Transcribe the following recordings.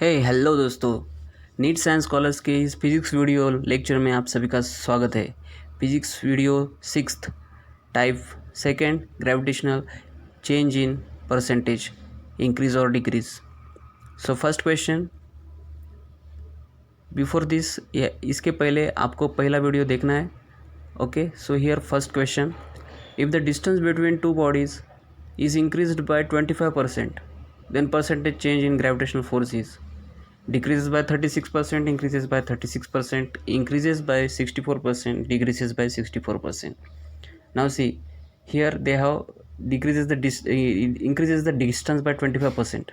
हे hello दोस्तों, NEET science scholars के इस फिजिक्स वीडियो लेक्चर में आप सभी का स्वागत है। Physics video sixth type second gravitational change in percentage increase और decrease. So first question before this, इसके पहले आपको पहला वीडियो देखना है। Okay, so here first question, if the distance between two bodies is increased by 25%, then percentage change in gravitational force is decreases by 36%, increases by 36%, increases by 64%, decreases by 64%. Now see, here they have increases the distance by 25%.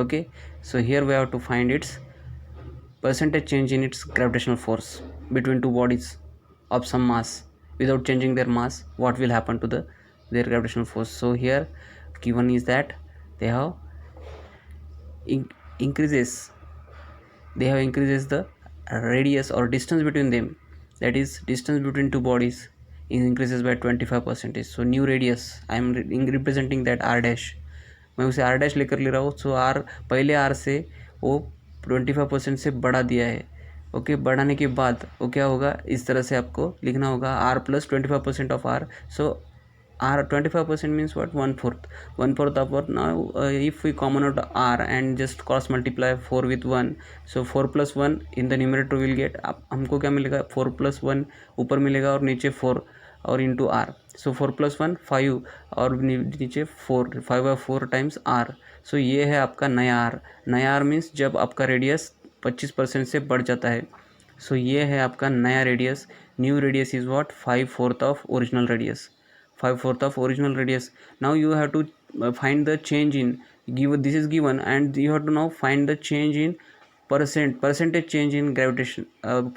Okay, so here we have to find its percentage change in its gravitational force between two bodies of some mass. Without changing their mass, what will happen to their gravitational force? So here given is that they have increases the radius or distance between them, that is distance between two bodies increases by 25%. So new radius I am representing that r dash, मैं उसे r dash लेकर ले रहा हूँ। सो r पहले r से वो 25% से बढ़ा दिया है। ओके, बढ़ाने के बाद वो क्या होगा, इस तरह से आपको लिखना होगा r plus 25% of r. So r 25% means what, 1/4 of what. Now if we common out r and just cross multiply 4 with 1, so 4 plus 1 in the numerator will get, अब हमको क्या मिलेगा, 4 plus 1 ऊपर मिलेगा और नीचे 4 और इंटू r. सो 4 plus 1 5 और नीचे 4, 5/4 टाइम्स r. सो ये है आपका नया r. नया r मीन्स जब आपका रेडियस 25% से बढ़ जाता है. सो ये है आपका नया radius. New radius is what, 5/4 of original radius. 5/4 of original radius. Now you have to find the change in, this is given, and you have to now find the change in percentage change in gravitation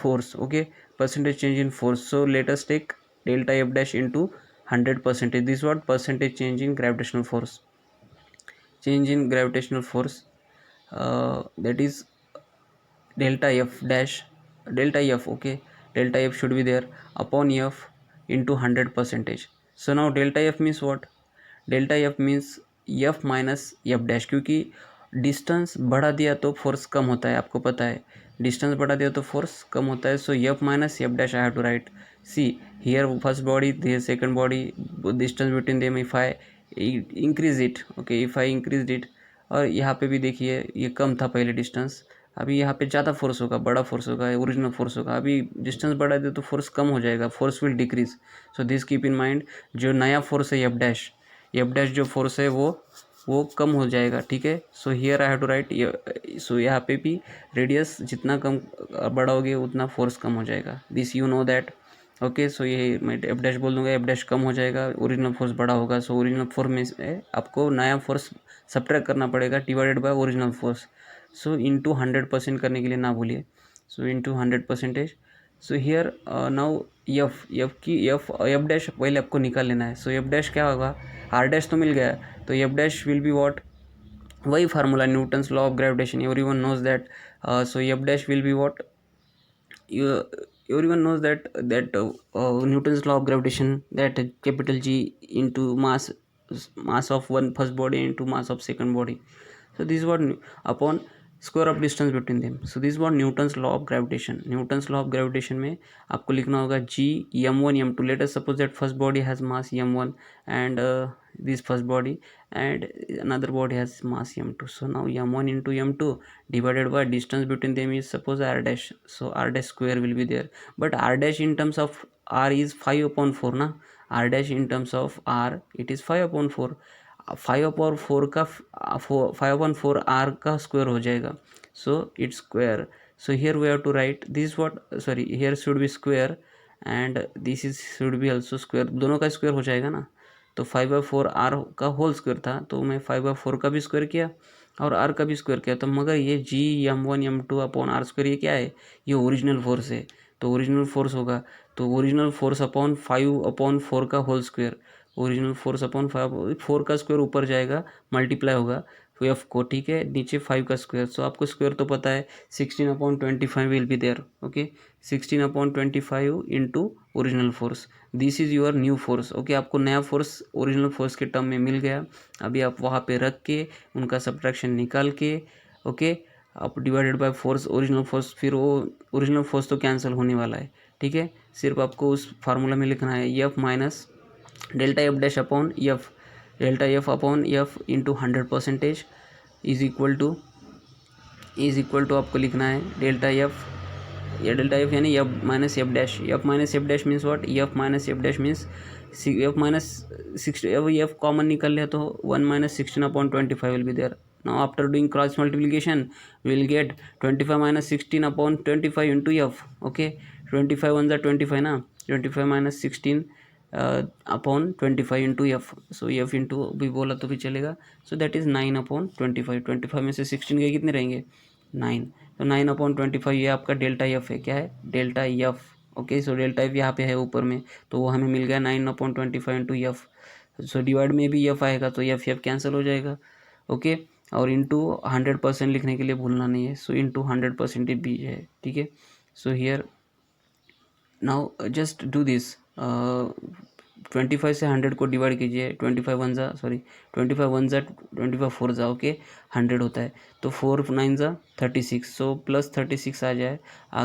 force. Okay, percentage change in force. So let us take delta f dash into 100%. This is what percentage change in gravitational force. Change in gravitational force, that is delta f dash, delta f. Okay, delta f should be there upon f into 100%. So now delta f means what, delta f means f minus f dash, क्योंकि distance बढ़ा दिया तो force कम होता है, आपको पता है distance बढ़ा दिया तो फोर्स कम होता है. सो f minus f dash I have to write. See here first body, the second body, distance between them if I increase it. Okay, if I increased it, और यहाँ पे भी देखिए ये कम था पहले डिस्टेंस, अभी यहाँ पे ज़्यादा फोर्स होगा, बड़ा फोर्स होगा, ओरिजिनल फोर्स होगा. अभी डिस्टेंस बढ़ा दे तो फोर्स कम हो जाएगा, force will decrease. So this keep in mind, जो नया फोर्स है एफ डैश जो फोर्स है वो कम हो जाएगा. ठीक है, so here I have to write. So यहाँ पे भी रेडियस जितना कम बढ़ाओगे उतना फोर्स कम हो जाएगा. This you know that. Okay, so ये मैं एफ डैश बोल दूंगा, एफ डैश कम हो जाएगा, ओरिजिनल फोर्स बड़ा होगा. सो ओरिजिनल फोर्स में से आपको नया फोर्स सब्ट्रैक्ट करना पड़ेगा divided by original force. So into 100% करने के लिए ना भूलिए. So into 100%. So here now F dash पहले आपको निकाल लेना है. सो एफ डैश क्या होगा, आर डैश तो मिल गया, तो F dash will be what, वही formula Newton's law of gravitation, everyone knows that. So F dash will be what, everyone knows that Newton's law of gravitation, that capital G into mass of one first body into mass of second body. So this is what upon square of distance between them. So this is what Newton's law of gravitation. Newton's law of gravitation में आपको लिखना होगा G m1 m2. Let us suppose that first body has mass m1 and this first body, and another body has mass m2. So now m1 into m2 divided by distance between them is suppose r dash. So r dash square will be there, but r dash in terms of r is 5/4 ना. r dash in terms of r it is 5/4. 5/4 का 5/4 r का square हो जाएगा. So it's square. So here we have to write this what, sorry here should be square and this is should be also square. दोनों का square हो जाएगा ना. तो 5/4 r का होल स्क्वायर था, तो मैं 5/4 का भी स्क्वायर किया और r का भी स्क्वायर किया. तो मगर ये g m1 m2 upon r square ये क्या है, ये ओरिजिनल फोर्स है. तो ओरिजिनल फोर्स होगा, तो ओरिजिनल फोर्स अपॉन 5/4 का whole square, original force upon 4 का स्क्वायर ऊपर जाएगा, मल्टीप्लाई होगा एफ को. ठीक है, नीचे 5 का स्क्वायर. सो आपको स्क्वायर तो पता है, 16/25 will be there. Okay, 16/25 into original force. This is your new force. Okay, आपको नया फोर्स ओरिजिनल फोर्स के टर्म में मिल गया. अभी आप वहाँ पे रख के उनका सब्ट्रैक्शन निकाल के, ओके, आप divided by force original force, फिर वो ओरिजिनल फोर्स तो कैंसिल होने वाला है, ठीक है। सिर्फ आपको उस फार्मूला में लिखना है F minus delta F dash upon F, delta F upon F into 100% is equal to आपको लिखना है डेल्टा एफ, या डेल्टा एफ यानी F minus F dash, F minus F dash means what, F minus F dash means F minus 60, F common निकल लिया तो 1 minus 16/25 will be there. Now after doing cross multiplication we will get 25 minus 16/25 into f. Okay, 25 ones are 25 ना, 25 minus 16 upon 25 into f. So f into भी बोला तो भी चलेगा. So that is 9/25. 25 में से 16 के कितने रहेंगे 9, तो 9/25 ये आपका डेल्टा एफ है. क्या है delta F. Okay, so delta F यहाँ पे है ऊपर में, तो वो हमें मिल गया 9/25 इंटू एफ. सो डिवाइड में भी एफ आएगा तो एफ कैंसिल हो जाएगा. ओके, और इंटू 100% लिखने के लिए भूलना नहीं है. सो इंटू 100% भी है, ठीक है. So here now just do this, 25 से 100 को डिवाइड कीजिए. 25 वन ज़ा 25 फोर ज़ा ओके 100 होता है, तो 4 9 ज़ा 36. सो प्लस 36 आ गया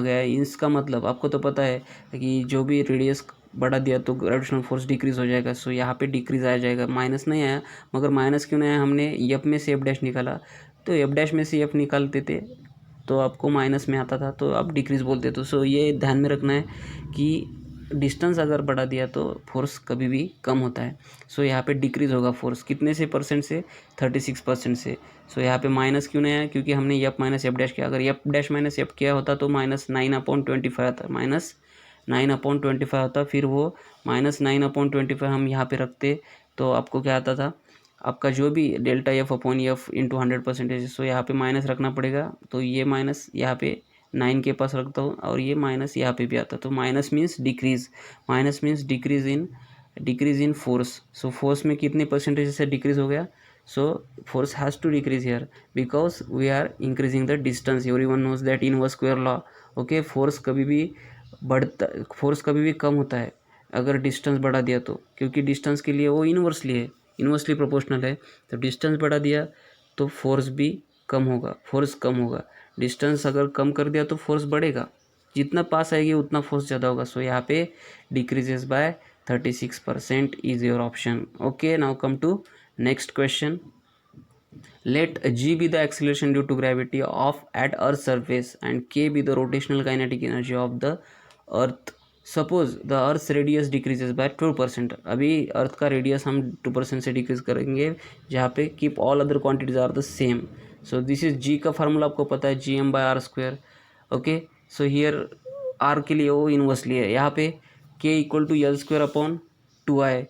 है. इसका मतलब आपको तो पता है कि जो भी रेडियस बढ़ा दिया तो ग्रेविटेशनल फोर्स डिक्रीज हो जाएगा. सो यहाँ पे डिक्रीज आ जाएगा, माइनस नहीं आया. मगर माइनस क्यों नहीं आया, हमने एफ में से एफ डैश निकाला, तो एफ डैश में से एफ निकालते थे तो आपको माइनस में आता था, तो आप डिक्रीज बोलते. तो सो ये ध्यान में रखना है कि डिस्टेंस अगर बढ़ा दिया तो फोर्स कभी भी कम होता है. सो यहाँ पे डिक्रीज होगा फोर्स कितने से परसेंट से 36% से. सो यहाँ पे माइनस क्यों नहीं आया, क्योंकि हमने एफ माइनस एफ डैश किया. अगर एफ डैश माइनस एफ किया होता तो माइनस 9/25 आता, माइनस 9/25 होता. फिर वो माइनस 9/25 हम यहाँ पे रखते तो आपको क्या आता था, आपका जो भी delta F upon F into 100%. सो यहाँ पे माइनस रखना पड़ेगा, तो ये माइनस यहाँ पे 9 के पास रखता हूँ और ये माइनस यहाँ पे भी आता. तो minus means decrease, minus means decrease in force. So force में कितने परसेंटेज से डिक्रीज हो गया. So force has to decrease here because we are increasing the distance. Everyone knows that inverse square law. Okay, force कभी भी कम होता है अगर डिस्टेंस बढ़ा दिया तो, क्योंकि डिस्टेंस के लिए वो इन्वर्सली प्रोपोर्शनल है. तो डिस्टेंस बढ़ा दिया तो फोर्स भी कम होगा. डिस्टेंस अगर कम कर दिया तो फोर्स बढ़ेगा, जितना पास आएगी उतना फोर्स ज़्यादा होगा. सो यहाँ पे decreases by 36% is your option. Okay, now come to next question. Let g be the acceleration due to gravity of at Earth's surface and k be the rotational kinetic energy of the Earth. Suppose the Earth's radius decreases by 2%. अभी अर्थ का radius हम 2% से decrease करेंगे, जहाँ पे keep all other quantities are the same. So this is G का formula आपको पता है, GM/R². Okay, so here are के लिए वो इन्वर्सली है. यहाँ पे k = L²/2I,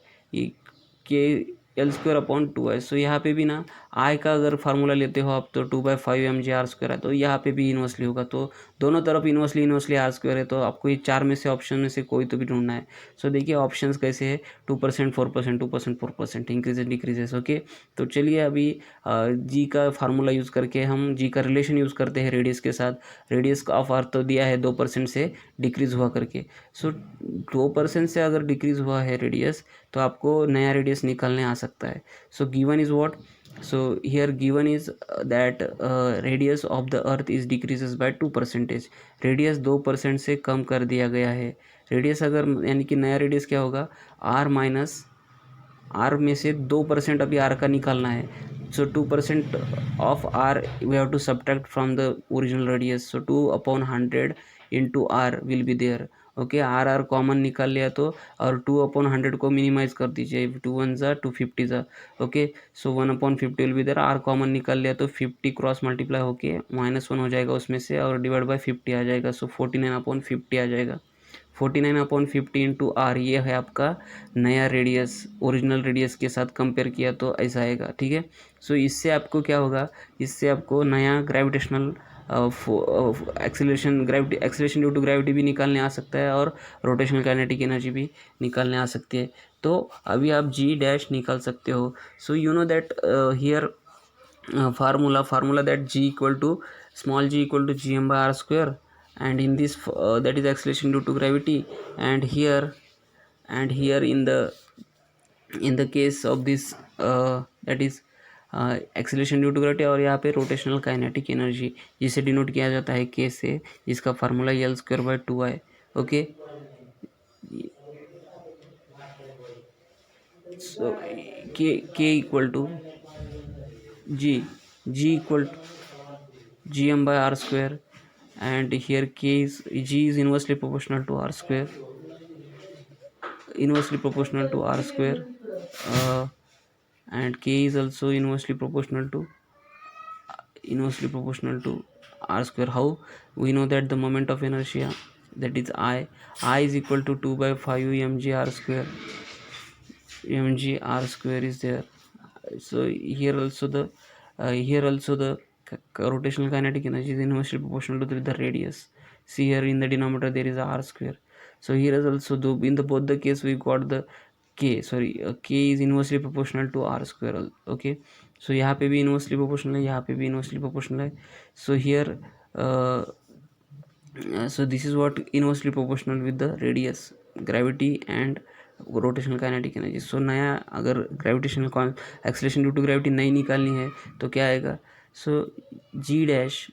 के L²/2I. सो यहाँ पे भी ना आई का अगर फार्मूला लेते हो आप तो 2/5 mg/r² है, तो यहाँ पे भी इन्वर्सली होगा. तो दोनों तरफ इन्वर्सली R² है, तो आपको ये चार में से ऑप्शन में से कोई तो भी ढूंढना है. सो देखिए ऑप्शंस कैसे है, 2%, 4%, 2%, 4%, इंक्रीजेस डिक्रीजेस. ओके, तो चलिए अभी जी का फार्मूला यूज़ करके हम जी का रिलेशन यूज़ करते हैं रेडियस के साथ. रेडियस ऑफ अर्थ तो दिया है 2% से डिक्रीज़ हुआ करके. सो 2% से अगर डिक्रीज़ हुआ है रेडियस तो आपको नया रेडियस निकालने आ सकता है. So given is what, so here given is that radius of the earth is decreases by 2%. Radius 2% से कम कर दिया गया है. रेडियस अगर यानी कि नया रेडियस क्या होगा, r माइनस r में से 2% अभी r का निकालना है. सो 2% of r we have to subtract from the original radius. so 2/100 into r will be there. Okay, R common निकाल लिया तो, और 2/100 को मिनिमाइज कर दीजिए. 2 1 ज़ा 2 50 ज़ा. Okay, so 1/50 will be there. R common निकाल लिया तो 50 क्रॉस मल्टीप्लाई होके -1 हो जाएगा उसमें से, और डिवाइड बाय 50 आ जाएगा. सो 49/50 आ जाएगा. 49/50 इंटू आर, ये है आपका नया रेडियस. ओरिजिनल रेडियस के साथ कंपेयर किया तो ऐसा आएगा, ठीक है. सो इससे आपको क्या होगा, इससे आपको नया gravitational acceleration due to gravity भी निकालने आ सकता है, और रोटेशनल काइनेटिक एनर्जी भी निकालने आ सकती है. तो अभी आप जी डैश निकाल सकते हो. So you know that here formula that g equal to small g equal to GM/R², and in this that is acceleration due to gravity. And here in the case of this that is acceleration due to gravity, और यहाँ पे rotational kinetic energy जिसे denote किया जाता है K से, जिसका formula L²/2I। Okay, so k equal to g equal to gm by r square, and here g is inversely proportional to r square, and k is also inversely proportional to r square. How we know that? The moment of inertia, that is I is equal to 2/5 mg r square. mg r square is there. So here also the rotational kinetic energy is inversely proportional to the radius. See here in the denominator there is a r square. So here is also in the both the case we got the k is inversely proportional to r square. Okay, so यहाँ पे भी inversely proportional है, यहाँ पे भी inversely proportional है. So here so this is what inversely proportional with the radius, gravity and rotational kinetic energy. So नया अगर gravitational acceleration due to gravity नई निकालनी है तो क्या आएगा? So G dash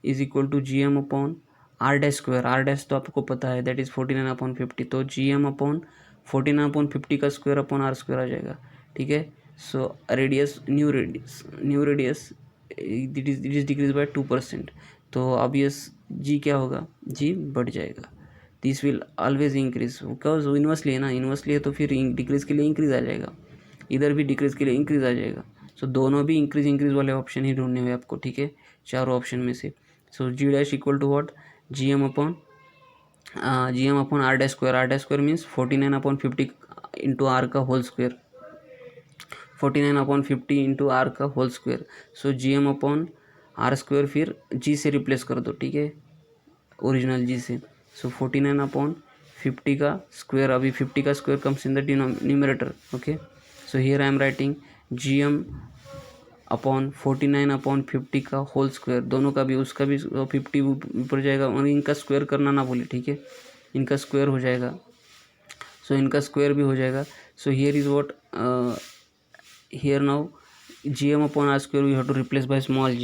is equal to G M upon R dash square. R dash तो आपको पता है, दैट इज़ 49/50. तो जी एम अपॉन 49/50 का स्क्वायर अपॉन आर स्क्वायर आ जाएगा. ठीक है. So radius new radius it is decrease by 2%. तो ऑब्वियस जी क्या होगा? जी बढ़ जाएगा. This will always increase, because inversely है ना, इन्वर्सली है तो फिर डिक्रीज के लिए इंक्रीज आ जाएगा, इधर भी डिक्रीज के लिए इंक्रीज आ जाएगा. सो दोनों भी इंक्रीज वाले ऑप्शन ही ढूंढने हुए आपको. ठीक है, चारों ऑप्शन में से. So G dash equal to what? G M upon R dash square. R dash square means 49/50 into R का होल स्क्वायर, 49/50 इंटू आर का whole square. So G M upon R square फिर G से replace कर दो. ठीक है, original जी से. सो 49/50 का स्क्वायर, अभी 50 का square comes in the numerator. Okay, so here I am writing G M upon 49/50 का होल स्क्वायर. दोनों का भी, उसका भी 50 ऊपर जाएगा, और इनका स्क्वायर करना ना भूले. ठीक है, इनका स्क्वायर हो जाएगा. सो इनका स्क्वायर भी हो जाएगा. So here is what, here now G M upon R square we have to replace by small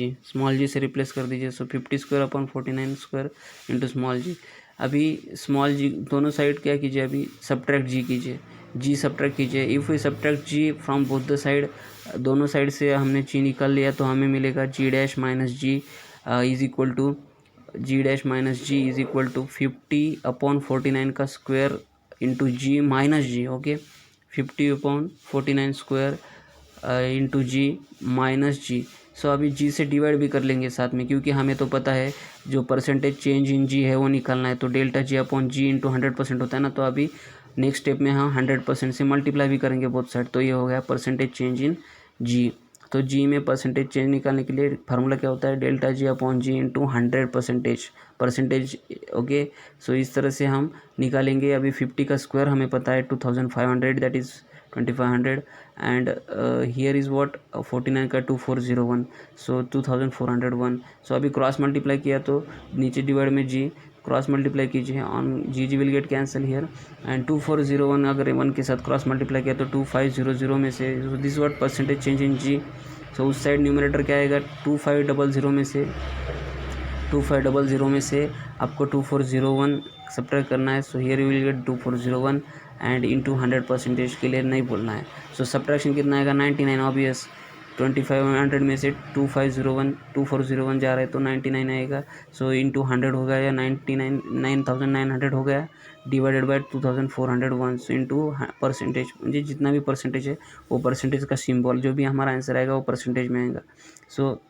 G से रिप्लेस कर दीजिए. So 50 square upon 49 square into small G. अभी स्मॉल जी दोनों साइड क्या कीजिए? अभी सब्ट्रैक्ट जी कीजिए, जी सब्ट्रैक्ट कीजिए. If we subtract G from both the side, दोनों साइड से हमने जी निकाल लिया तो हमें मिलेगा G dash minus G is equal to 50/49 का square into G minus G. Okay, 50/49 square into G minus G. So अभी जी से डिवाइड भी कर लेंगे साथ में, क्योंकि हमें तो पता है जो परसेंटेज चेंज इन जी है वो निकालना है. तो डेल्टा जी अपॉन जी इंटू 100% होता है ना. तो अभी नेक्स्ट स्टेप में हम 100% से मल्टीप्लाई भी करेंगे बोथ साइड. तो ये हो गया परसेंटेज चेंज इन जी. तो जी में परसेंटेज चेंज निकालने के लिए फार्मूला क्या होता है? डेल्टा जी अपॉन जी इंटू 100% ओके, सो इस तरह से हम निकालेंगे. अभी 50 का स्क्वायर हमें पता है 2500, that is 2500, and here is what 49 का 2401, सो 2401. सो अभी क्रॉस मल्टीप्लाई किया तो नीचे डिवाइड में जी क्रॉस मल्टीप्लाई कीजिए, on G will get cancel here, and 2401 अगर 1 के साथ क्रॉस मल्टीप्लाई किया तो 2500 में से this what percentage change in G. So उस साइड न्यूमरेटर क्या आएगा? 2500 में से आपको 2401 सब्ट्रैक्ट करना है. So here you will get 2401 and into 100% के लिए नहीं बोलना है. सो सब्ट्रैक्शन कितना आएगा? 99. ऑब्वियस 2500 में से 2401 जा रहा है तो 99 आएगा. सो इंटू 100 हो गया, या 99,900 हो गया, divided by 2401. So into percentage, मुझे जितना भी परसेंटेज है वो परसेंटेज का सिंबल, जो भी हमारा आंसर आएगा वो परसेंटेज में आएगा. सो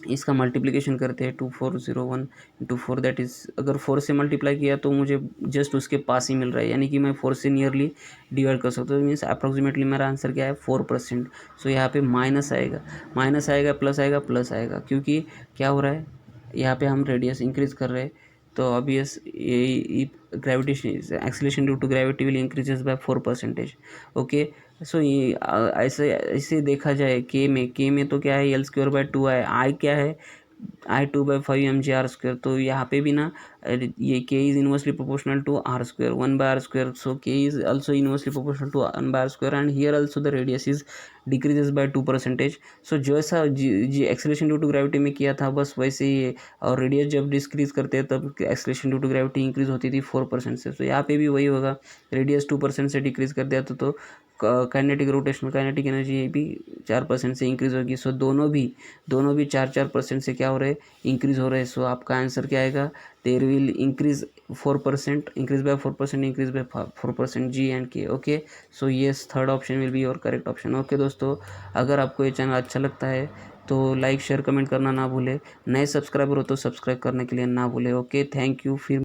इसका मल्टीप्लिकेशन करते हैं 2401 इंटू 4, दैट इज़ अगर 4 से मल्टीप्लाई किया तो मुझे जस्ट उसके पास ही मिल रहा है, यानी कि मैं 4 से नियरली डिवाइड कर सकता हूँ. मीन्स अप्रॉक्सीमेटली मेरा आंसर क्या है? 4%. सो यहाँ पे माइनस आएगा, प्लस आएगा, क्योंकि क्या हो रहा है यहाँ पे? हम रेडियस इंक्रीज कर रहे हैं. तो obvious gravitation acceleration due to gravity will increases by 4%. Okay, so ये ऐसे देखा जाए के में तो क्या है? L² बाय 2 है. आई क्या है? I2/5 mg/r²। तो यहाँ पे भी ना ये k is inversely proportional to r², 1/r²। So k is also inversely proportional to 1/r², and here also the radius is decreases by 2%। So जैसा G acceleration due to gravity में किया था बस वैसे ही है, और रेडियस जब डिक्रीज करते हैं तब acceleration due to gravity increase होती थी 4% से। तो यहाँ पे भी वही होगा, रेडियस 2% से डिक्रीज कर दिया तो काइनेटिक रोटेशनल काइनेटिक एनर्जी भी 4% से इंक्रीज होगी। सो दोनों भी 4% से क्या हो रहे हैं, इंक्रीज हो रहे हैं। सो आपका आंसर क्या आएगा, there will increase 4%, increase by 4%, increase by 4% G and के। Okay, so yes, third option will be your correct option. Okay दोस्तों, अगर आपको ये चैनल अच्छा लगता है तो लाइक शेयर कमेंट करना ना भूले, नए सब्सक्राइबर हो तो सब्सक्राइब करने के लिए ना भूले। Okay, thank you. फिर